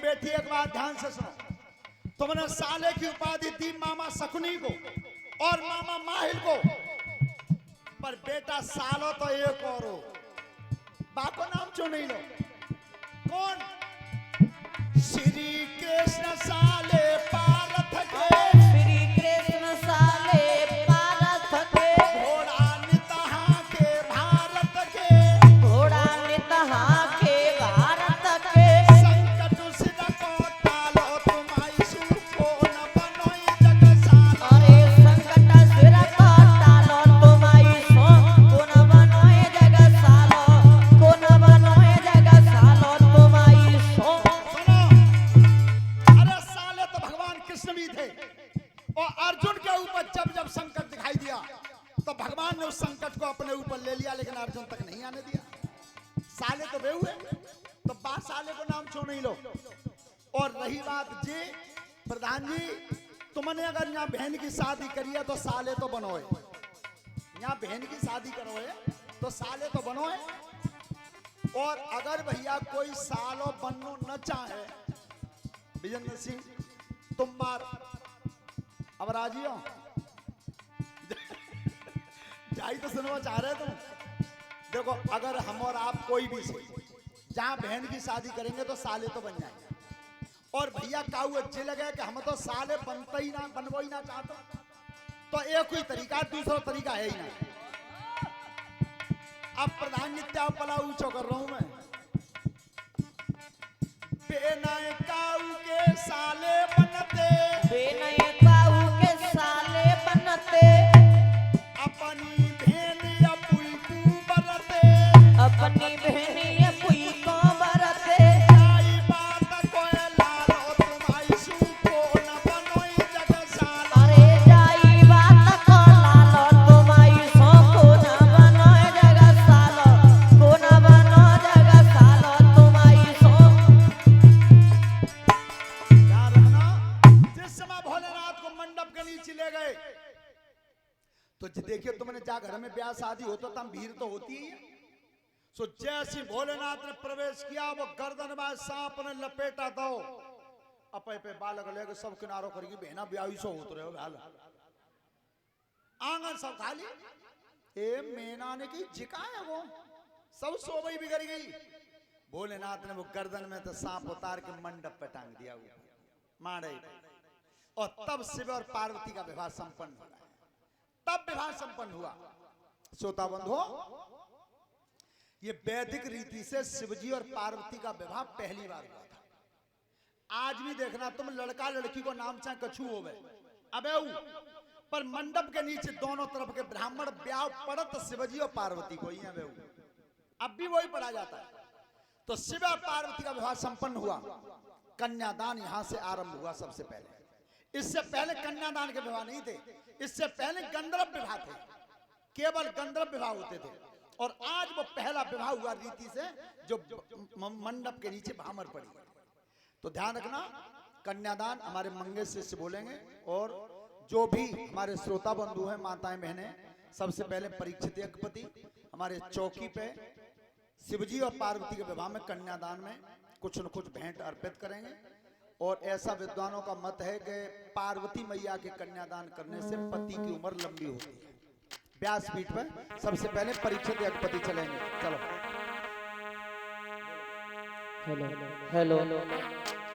बेटी एक बात ध्यान से सुनो, तुमने साले की उपाधि दी मामा शकुनी को और मामा माहिल को, पर बेटा सालो तो एक और हो, बाको नाम क्यों नहीं लो? कौन? श्री कृष्ण साले पारथ के, श्री कृष्ण साले पारथ के, घोड़ा नितहा के भारत के, घोड़ा नितहा के भारत के, संकट सिर को टालो तुम्हारी सुको न बनोई जग सालो। अरे संकट सिर का टालो तुम्हारी सो कोन बनोए जग सालो, कोन बनोए जग सालो तुम्हारी सो। सुनो, अरे साले तो भगवान कृष्ण भी थे, और अर्जुन के ऊपर जब जब संकट दिखाई दिया तो भगवान ने उस संकट को अपने ऊपर ले लिया, लेकिन अर्जुन तक नहीं आने दिया। साले तो वे हुए, तो बात साले को नाम क्यों नहीं लो? और रही बात जी प्रधान जी, तुमने अगर यहाँ बहन की शादी करी है तो साले तो बनोए, यहाँ बहन की शादी करोए तो साले तो बनोए। और अगर भैया कोई सालो बननो न चाहे, विजेंद्र सिंह तुम मार अब राजी हो? जाई तो सुनवा चाह रहे तुम? देखो अगर हम और आप कोई भी से जहां बहन की शादी करेंगे तो साले तो बन जाएंगे। और भैया काऊ अच्छे लगे कि हम तो साले बनते ही ना, बनवो ही ना चाहते, तो एक ही तरीका, दूसरा तरीका है ही ना। अब प्रधान जी क्या पला ऊंचो कर रहा हूं मैं, बेना काऊ के साले बनते, बेनय काऊ के साले बनते, अपनी बहन या पुई को बरते, अपनी बहनी पुई को बरते, आई बात कोई लालो तुम्हारी सुको न बनोई जग सालो। अरे जाई बात को लालो तुम्हारी सो कोन बनोए जग सालो, कोन बनो जग सालो तुम्हारी सो। याद रखना, जिस समय भोलेनाथ को मंडप के नीचे ले गए तो देखिए तुमने जा घर में ब्याह शादी होता तो भीड़ तो होती ही है। सो जैसे भोलेनाथ ने प्रवेश किया, वो गर्दन में सांप ने लपेटा दो, अपे पे बालक लेके सब किनारों करेगी, बहना ब्याह सो होते रहे हाल, आंगन सब खाली, ए मैना ने की जिका है वो, सब सोबई बिगड़ गई। भोलेनाथ ने वो गर्दन में तो सांप उतार के मंडप पे टांग दिया ऊपर मारे, और तब शिव और पार्वती का विवाह संपन्न हुआ, तब विवाह संपन्न हुआ। श्रोता बंधुओं, ये वैदिक रीति से शिवजी और पार्वती का विवाह पहली बार हुआ था। आज भी देखना तुम, लड़का लड़की को नाम चाहे कछु होवे अबे पर मंडप के नीचे दोनों तरफ के ब्राह्मण ब्याह पड़त शिवजी और पार्वती को ही है, अब भी वही पढ़ा जाता है। तो शिव और पार्वती का विवाह संपन्न हुआ, कन्यादान यहां से आरंभ हुआ सबसे पहले। इससे पहले कन्यादान के विवाह नहीं थे, इससे पहले गंधर्व विवाह थे, केवल गंधर्व विवाह होते थे। और आज वो पहला विवाह हुआ रीति से, जो मंडप के नीचे भामर पड़ी। तो ध्यान रखना, कन्यादान हमारे मंगे से बोलेंगे, और जो भी हमारे श्रोता बंधु हैं, माताएं बहनें, सबसे पहले परीक्षित यज्ञपति हमारे चौकी पे शिवजी और पार्वती के विवाह में कन्यादान में कुछ न कुछ भेंट अर्पित करेंगे। और ऐसा विद्वानों का मत है कि पार्वती मैया के कन्यादान करने से पति की उम्र लंबी होती है। व्यासपीठ पर सबसे पहले परीक्षित यज्ञपति चलेंगे, चलो। Hello hello.